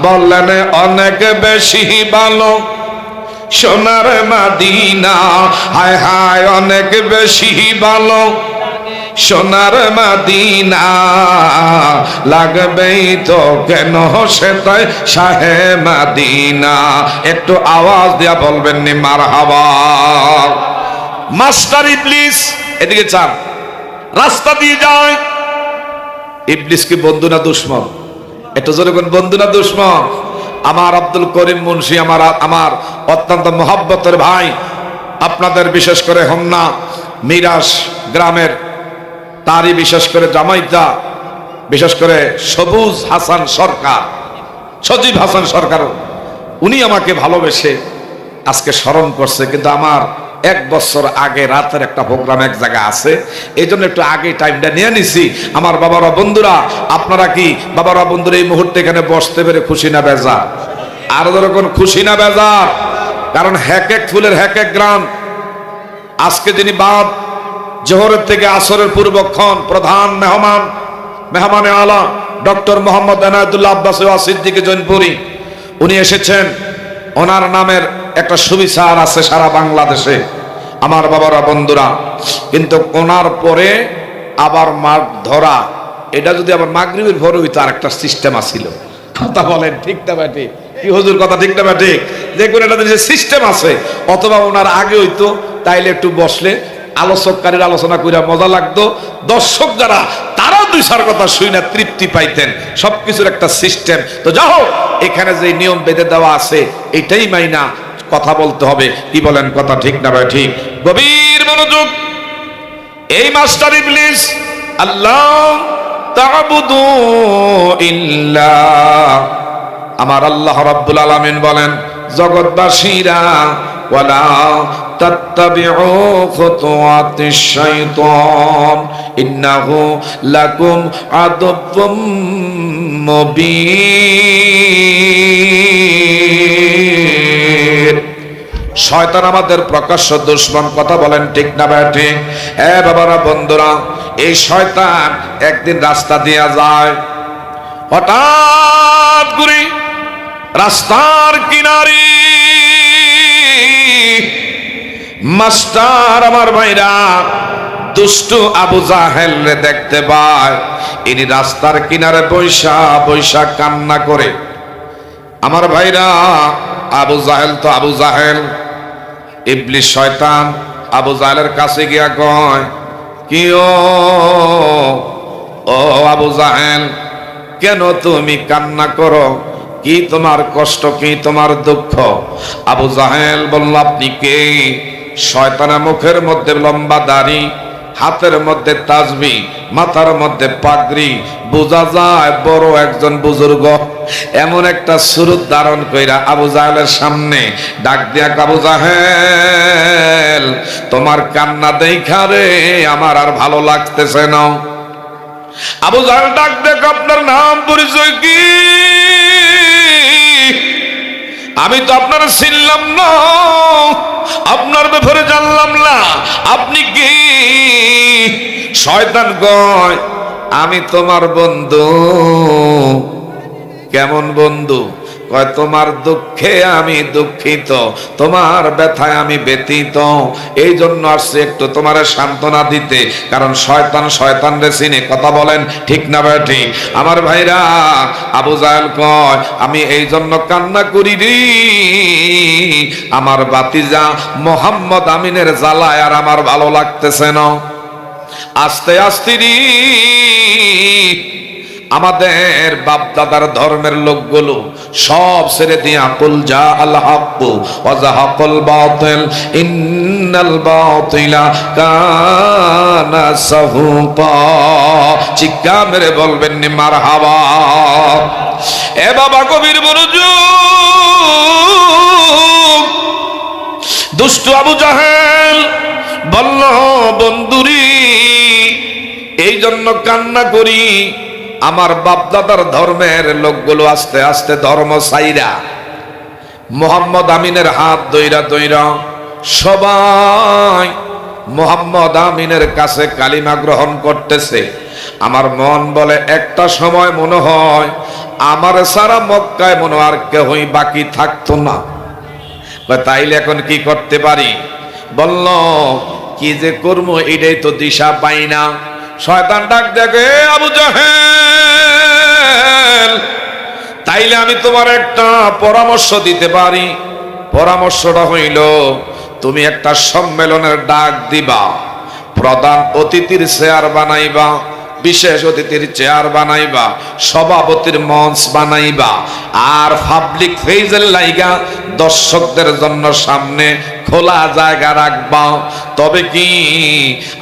Speaker 1: বললেন অনেক বেশি ভালো সোনার মদিনা, হায় হায় অনেক বেশি ভালো সোনার মদিনা। লাগবেই তো কেন সে তাই শাহে মদিনা। একটু আওয়াজ দিয়া বলবেন নি মারহাবা। মাস্টার ইবলিস এদিকে চান, রাস্তা দিয়ে যায়। ইবলিস কি বন্ধু না দুশ্মন? একটু জোরে কোন, বন্ধু না দুশ্মন? আমার আব্দুল করিম মুন্সি, আমার অত্যন্ত মহব্বতের ভাই, আপনাদের বিশেষ করে হোমনা মিরাজ গ্রামের তারই বিশেষ করে জামাইদা, বিশেষ করে সবুজ হাসান সরকার, সজীব হাসান সরকার, উনি আমাকে ভালোবেসে আজকে স্মরণ করছে। কিন্তু আমার 1 বছর আগে রাতের একটা প্রোগ্রাম এক জায়গায় আছে, এই জন্য একটু আগে টাইমটা নিয়ে নিছি। আমার বাবারা বন্ধুরা, আপনারা কি বাবারা বন্ধুরা এই মুহূর্তে এখানে বসতে পেরে খুশি না বেজার? আর যখন খুশি না বেজার? কারণ এক এক ফুলের এক এক গ্রাম। আজকে যিনি বাদ জোহরের থেকে আসরের পূর্বক্ষণ প্রধান মেহমানে আলা ডক্টর মোহাম্মদ এনায়েতুল্লাহ আব্বাস সিদ্দিকী জৈনপুরী, উনি এসেছেন। ওনার নামের একটা সুবিচার আছে সারা বাংলাদেশে আমার বাবারা বন্ধুরা। কিন্তু ওনার পরে আবার মাঘ ধরা, এটা যদি আবার মাগরিবের পরে হইতো আর একটা সিস্টেম আছিল। কথা বলেন ঠিক না ব্যাটি? কি হুজুর কথা ঠিক না ব্যাটি? যে কোনো একটা সিস্টেম আছে। অথবা ওনার আগে হইতো, তাইলে একটু বসলে আলোচককারীর আলোচনা কইরা মজা লাগতো। দর্শক যারা, তারাও 2-4 কথা শুনে তৃপ্তি পাইতেন। সবকিছুর একটা সিস্টেম। তো যাও, এখানে যে নিয়ম বেঁধে দেওয়া আছে এটাই মাইনা কথা বলতে হবে। কি বলেন, কথা ঠিক না ভাই? ঠিক। গভীর মনোযোগ। এই মাস্টার ইবলিস, আল্লাহ তা'বুদু ইল্লা, আমার আল্লাহ রাব্বুল আলামিন বলেন, জগৎবাসীরা ওয়ালা তাত্তাবিউ খুতুওয়াতিশ শাইতান ইন্নাহু লাকুম আদুব্বুম মুবিন। শয়তান আমাদের প্রকাশ্য দুশমন। কথা বলেন ঠিক না ব্যাটি? বাবারা বন্ধুরা, এই শয়তান একদিন রাস্তা দিয়া যায়, হঠাৎ করে রাস্তার কিনারে মাস্টার আমার ভাইরা দুষ্টু আবু জাহেল রে দেখতে পায়। ইনি রাস্তার কিনারে বৈশা বৈশা কান্না করে। আমার ভাইরা, আবু জাহেল তো আবু জাহেল, ইবলিস শয়তান আবু জাহেলের কাছে গিয়া কয়, কি ও আবু জাহেল, কেন তুমি কান্না করো? কি তোমার কষ্ট, কি তোমার দুঃখ? আবু জাহেল বলল, আপনি কে? শয়তানের মুখের মধ্যে লম্বা দাড়ি, হাতের মধ্যে তাসবিহ, মাথার মধ্যে পাগড়ি, বোঝা যায় বড় একজন বুজুর্গ। এমন একটা সুরত ধারণ কইরা আবু জাহেলের সামনে ডাক দিয়া, আবু জাহেল তোমার কান্না দেখা রে আমার আর ভালো লাগতেছে না। আবু জাহেল ডাক দেখ, আপনার নাম পরিচয় কি? আমি তো আপনার চিনলাম না, আপনার ব্যাপারে জানলাম না, আপনি কি? শয়তান কয়, আমি তোমার বন্ধু। কেমন বন্ধু? কয় তোমার দুঃখে আমি দুঃখিত, তোমার ব্যথায় আমি ব্যথিত, এই জন্য আসছে একটু তোমার সান্ত্বনা দিতে। কারণ শয়তান শয়তানরে চিনে। কথা বলেন ঠিক না ঠিক? আমার ভাইরা, আবু জাহেল কয় আমি এই জন্য কান্না করি রে, আমার বাতিজা মোহাম্মদ আমিনের জ্বালায় আর আমার ভালো লাগতেছে না। আস্তে আস্তে রে আমাদের বাপ দাদার ধর্মের লোকগুলো সব ছেড়ে দিয়া কুল জা আল হক ওয়া যাহাকাল বাতিল ইন্নাল বাতিলা কানা সাহুকা। চিৎকা মেরে বলবেন নি মারহাবা। এ বাবা কবির মনোযোগ। দুষ্ট আবু জাহেল বলল, বন্ধুরি এই জন্য কান্না করি, আমার বাপদাদার ধর্মের লোকগুলো আস্তে আস্তে ধর্ম ছাইরা মোহাম্মদ আমিনের হাত ধইরা ধইরা সবাই মোহাম্মদ আমিনের কাছে কালিমা গ্রহণ করতেছে। আমার মন বলে একটা সময় মনে হয় আমার সারা মক্কায় মনে আর কেউই বাকি থাকতো না। তাইলে এখন কি করতে পারি? বলল কি যে করবো এটাই তো দিশা পাই না। শয়তান ডাক দেখে, আবু জাহেল তাইলে আমি তোমার একটা পরামর্শ দিতে পারি। পরামর্শটা হইল তুমি একটা সম্মেলনের ডাক দিবা, প্রধান অতিথির চেয়ার বানাইবা, বিশেষ অতিথির চেয়ার বানাইবা, সভাপতির মঞ্চ বানাইবা, আর পাবলিক ফেজের লাইগা দর্শকদের জন্য সামনে খোলা জায়গা রাখবা। তবে কি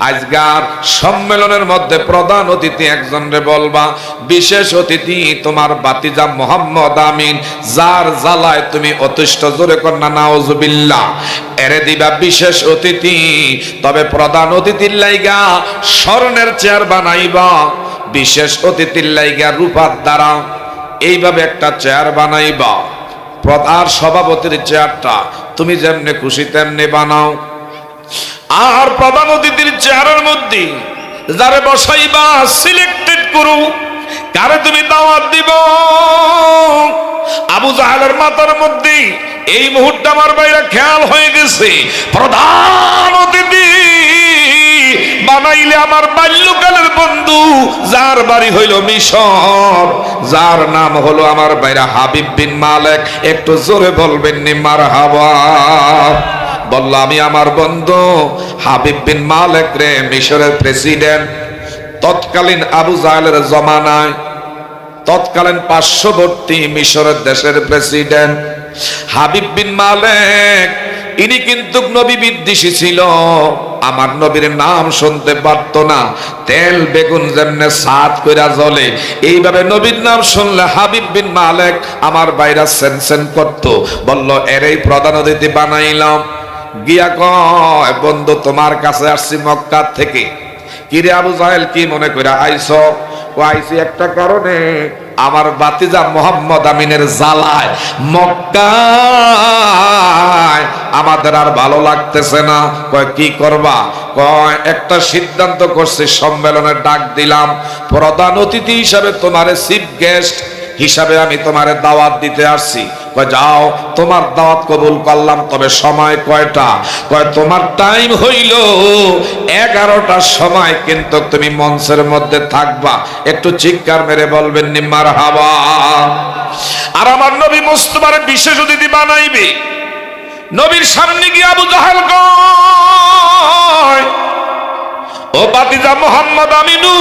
Speaker 1: আজকার সম্মেলনের মধ্যে প্রধান অতিথি একজনরে বলবা, বিশেষ অতিথি তোমার বাতিজা মোহাম্মদ আমিন, যার জ্বালায় তুমি অতিষ্ঠ, জোরে কন্যা নাউজুবিল্লাহ, এরে দিবা বিশেষ অতিথি। তবে প্রধান অতিথির লাইগা স্বর্ণের চেয়ার বানাইবা, বিশেষ অতিথির লাইগা রূপার দ্বারা এইভাবে একটা চেয়ার বানাইবা। প্রধান সভাপতির চেয়ারটা তুমি যেমনে খুশি তেমনি বানাও, আর প্রধান অতিথির চেয়ারের মধ্যে যারে বসাইবা সিলেক্টেড করো কারে তুমি দাওয়াত দিব। আবু জাহেলের মাথার মধ্যে এই মুহূর্তে আমার বাইরে খেয়াল হয়ে গেছে, প্রধান অতিথি বানাইলে আমার বাল্যকালের বন্ধু যার বাড়ি হইল মিশর, যার নাম হলো আমার বাইরা হাবিব বিন মালেক। একটু জোরে বলবেন নি মারহাবা। বলল আমি আমার বন্ধু হাবিব বিন মালেক রে মিশরের প্রেসিডেন্ট, তৎকালীন আবু জাহেলের জমানায় তৎকালীন পার্শ্ববর্তী মিশরের দেশের প্রেসিডেন্ট হাবিব বিন মালেক, ইনি কিন্তু নবী বিদ্বেষী ছিল। আমার নবীর নাম শুনতে পারত না। তেল বেগুন যেমনে সাত কইরা জ্বলে, এইভাবে নবীর নাম শুনলে হাবিব বিন মালেক আমার বাইরা সেনসেন করত। বলল এরই প্রধান অতিথি বানাইলাম। গিয়া কয়, বন্ধু তোমার কাছে আসছি মক্কা থেকে। কিরে আবু জাহেল কি মনে কইরা আইছো? ও আইছি একটা কারণে, আমার বাতিজা মোহাম্মদ আমিনের জ্বালায় মক্কায় আমাদের আর ভালো লাগতেছে না। কয় কি করবা? কয় একটা সিদ্ধান্ত করছি, সম্মেলনের ডাক দিলাম, প্রধান অতিথি হিসাবে তোমারে চিফ গেস্ট হিসাবে আমি তোমারে দাওয়াত দিতে আসছি। কয় যাও, তোমার দাওয়াত কবুল করলাম, তবে সময় কয়টা? কয় তোমার টাইম হইল 11টার সময়, কিন্তু তুমি মঞ্চের মধ্যে থাকবা। একটু চিৎকার মেরে বলবেন নি মারহাবা। আর আমার নবী মুস্তাফার বিশেষ অতিথি বানাইবে। নবীর সামনে গিয়ে আবু জাহেল কয়, ও বাতিজা মোহাম্মদ আমিনু,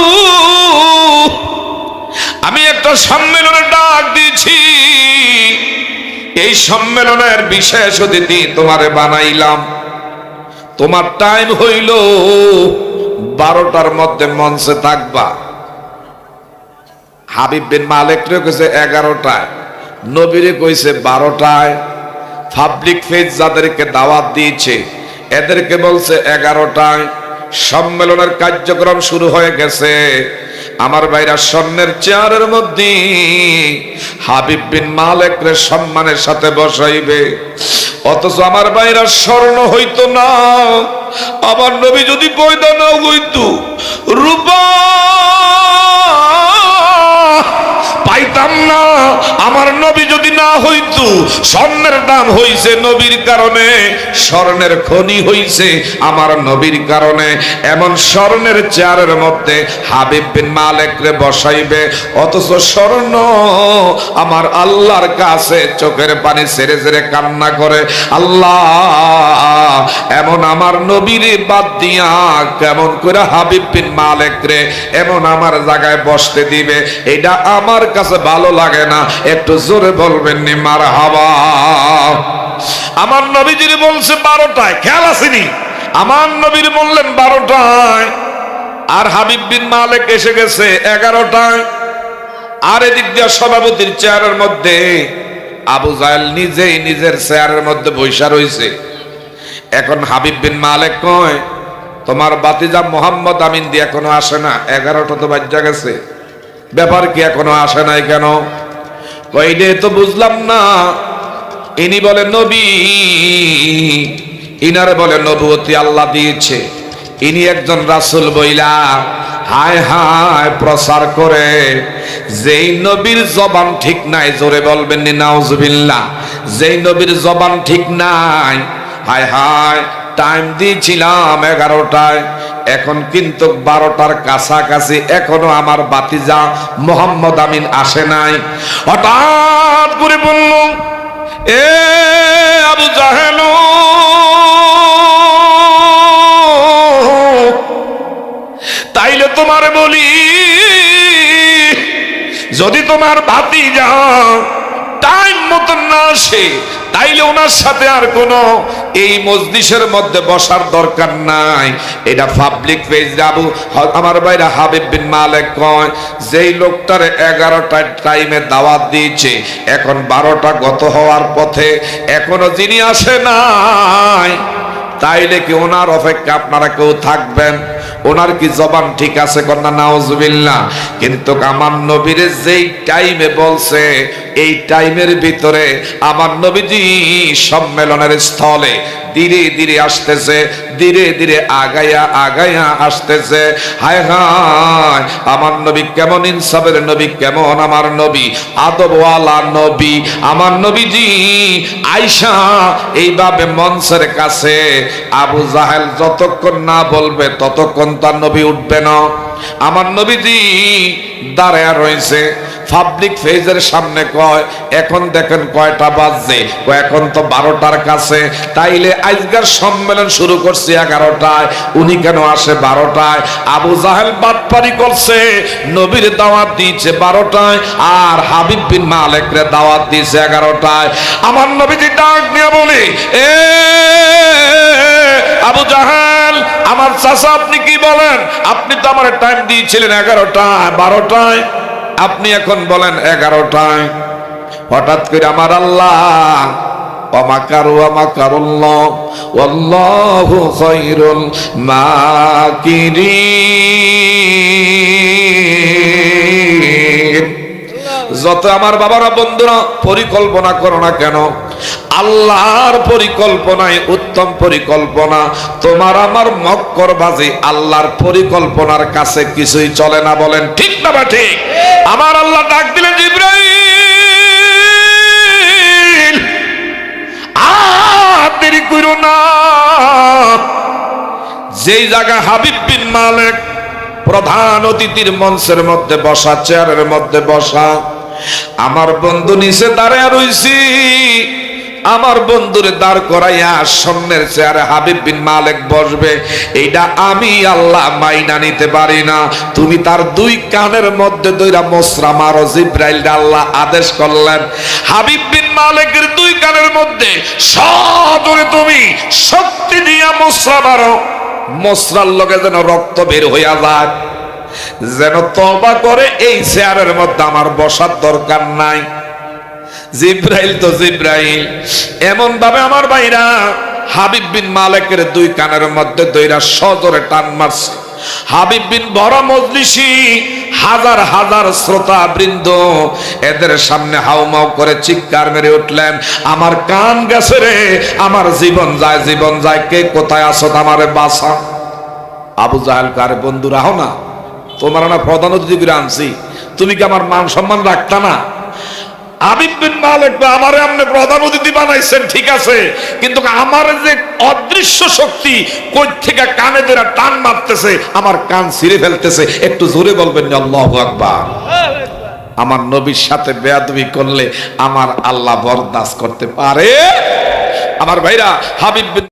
Speaker 1: আমি একটা সম্মেলনের ডাক দিয়েছি, এই সম্মেলনের বিশেষ অতিথি তোমারে বানাইলাম। তোমার টাইম হইল 12টার মধ্যে মঞ্চে থাকবা। হাবিব বিন মালিক রে কইছে 11টায়, নবীরে কইছে 12টায়। পাবলিক ফেজ যাদেরকে দাওয়াত দিয়েছে এদেরকে বলছে 11টায়। সম্মেলনের কার্যক্রম শুরু হয়ে গেছে। আমার ভাইরা স্বর্ণের চেয়ারের মধ্যে হাবিব বিন মালিক রে সম্মানের সাথে বসাইবে। অথচ আমার ভাইরা স্বর্ণ হইতো না, আমার নবী যদি পয়দা না হইতো, রূপা পাইতাম না। আমার নবী যদি না হইতো, স্বর্ণের দাম হইছে নবীর কারণে, স্বর্ণের খনি হইছে আমার নবীর কারণে। এমন স্বর্ণের চেয়ারের মধ্যে হাবিব বিন মালিক রে বসাইবে, অথচ স্বর্ণ আমার আল্লাহর কাছে চোখের পানি ছেড়ে ছেড়ে কান্না করে, আল্লাহ এমন আমার নবীরে বাদ দিয়া কেমন করে হাবিব বিন মালিক রে এমন আমার জায়গায় বসতে দিবে, এটা আমার কাছে ভালো লাগে না। একটু জোরে বলবেন নি মারহাবা। আমার নবীজির বলছে 12টায়, খেয়াল আসেনি? আমার নবীর বললেন 12টায়, আর হাবিব বিন মালিক এসে গেছে 11টায়। আর এদিক দিয়ে সভাপতির চেয়ারের মধ্যে আবু জাহেল নিজেই নিজের চেয়ারের মধ্যে বৈশা রয়েছে। এখন হাবিব বিন মালিক কয়, তোমার বাতিজা মোহাম্মদ আমিন দিয়ে এখনো আসে না, 11টা তো বাজ্যা গেছে, ব্যাপার কি এখনো আসে নাই কেন? কইডে তো বুঝলাম না। ইনি বলে নবী, ইনারে বলে নবুয়তি আল্লাহ দিয়েছে, ইনি একজন রাসূল বইলা হায় হায় প্রচার করে। যেই নবীর জবান ঠিক নাই, জোরে বলবেন নি নাউজুবিল্লাহ। যেই নবীর জবান ঠিক নাই, হায় হায় টাইম দিয়েছিলাম 11টায়, এখন কিন্তু 12টার কাছাকাছি, এখনো আমার বাতিজা মোহাম্মদ আমিন আসে নাই। হঠাৎ করে বলল, এ আবু জাহেল, তাইলে তোমার বলি, যদি তোমার ভাতিজা টাইম মতন না আসে, তাইলে ওনার সাথে আর কোনো এই মজলিসের মধ্যে বসার দরকার নাই। এটা পাবলিক পেজ। আবু আমার ভাইরা হাবিব বিন মালিক কয়, যেই লোকটার 11টার টাইমে দাওয়াত দিয়েছে, এখন 12টা গত হওয়ার পথে, এখনো যিনি আসে নাই, তাইলে কি ওনার অপেক্ষা আপনারা কেউ থাকবেন? ওনার কি জবান ঠিক আছে কন্যা? নাউজুবিল্লাহ। কিন্তু আমার নবীর যেই টাইমে বলছে, এই টাইমের ভিতরে আমার নবীজি সম্মেলনের স্থলে ধীরে ধীরে আসতেছে, ধীরে ধীরে আগায়া আগায়া আসতেছে। হায় হায় আমার নবী কেমন ইনসাফের নবী, কেমন আমার নবী আদবওয়ালা নবী। আমার নবীজি আয়েশা এইভাবে মঞ্চের কাছে, আবু জাহেল যতক্ষণ না বলবে ততক্ষণ তার নবী উঠবে না। আমার নবীজি দাঁড়ায় রয়েছে পাবলিক ফেজের সামনে। কয়, এখন দেখেন কয়টা বাজছে? এখন তো 12টার কাছে। তাইলে আজকের সম্মেলন শুরু করছে 11টায়, উনি কেন আসে 12টায়? আবু জাহেল বাটপারি করছে, নবীর দাওয়াত দিয়েছে 12টায়, আর হাবিব বিন মালিক রে দাওয়াত দিয়েছে 11টায়। আমার নবীজি ডাক দিয়ে বলে, এ আবু জাহেল, আমার চাচা, আপনি কি বলেন? আপনি তো আমার টাইম দিয়েছিলেন 11টায়, 12টায়, আপনি এখন বলেন 11টায়। হঠাৎ করে আমার আল্লাহ, ওয়ামাকারু ওয়ামাকারুল্লাহ ওয়াল্লাহু খায়রুল মাকিরিন। যত আমার বাবারা বন্ধুরা পরিকল্পনা করো না কেন, আল্লাহর পরিকল্পনায় উত্তম পরিকল্পনা। তোমার আমার মক্করবাজি আল্লাহর পরিকল্পনার কাছে কিছুই চলে না। বলেন ঠিক না বা ঠিক? আমার আল্লাহ ডাক দিলেন, জিবরাইল আর দেরি করো না। যেই জায়গা হাবিব বিন মালিক প্রধান অতিথির মঞ্চের মধ্যে বসা, চেয়ারের মধ্যে বসা, আমার বন্ধু নিচে দাঁড়ায় রইছি। আমার বন্ধুরে দাঁড় করাইয়া সামনের চেয়ারে হাবিব বিন মালিক বসবে, এইটা আমি আল্লাহ মাইনা নিতে পারি না। তুমি তার দুই কানের মধ্যে দুইটা মোসরা মারো। জিবরাইল আল্লাহ আদেশ করলেন, হাবিব বিন মালিকের দুই কানের মধ্যে সজোরে তুমি শক্তি দিয়া মোসরা মারো। মশরার লগে যেন রক্ত বের হইয়া যায়, যেন তওবা করে এই চেয়ারের মধ্যে আমার বসার দরকার নাই। জিব্রাইল তো জিব্রাইল, এমন ভাবে আমার ভাইরা হাবিব বিন মালিকের দুই কানের মধ্যে দইরা সজোরে টান মারছে। হাবিব বিন বড় মজলিসি, হাজার হাজার শ্রোতা বৃন্দ এদের সামনে হাউমাউ করে চিৎকার মেরে উঠলেন, আমার কান গেছে রে, আমার জীবন যায়, জীবন যায়, কে কোথায় আছো, আমারে বাঁচা। আবু জাহেল কারে, বন্ধু রাহো না, তোমার না প্রধান অতিথি করে আনছি, তুমি কি আমার মান সম্মান রাখতা না? হাবিব বিন মালিক, আমারে আপনি প্রধান অতিথি বানাইছেন ঠিক আছে, কিন্তু আমার যে অদৃশ্য শক্তি কই থেকে কানে ধরে টান মারতেছে, আমার কান ছিঁড়ে ফেলতেছে, একটু জোরে বলবেন না আল্লাহু আকবার। আমার নবীর সাথে বেয়াদবি করলে আমার আল্লাহ বরদাস্ত করতে পারে? আমার ভাইরা, হাবিব বিন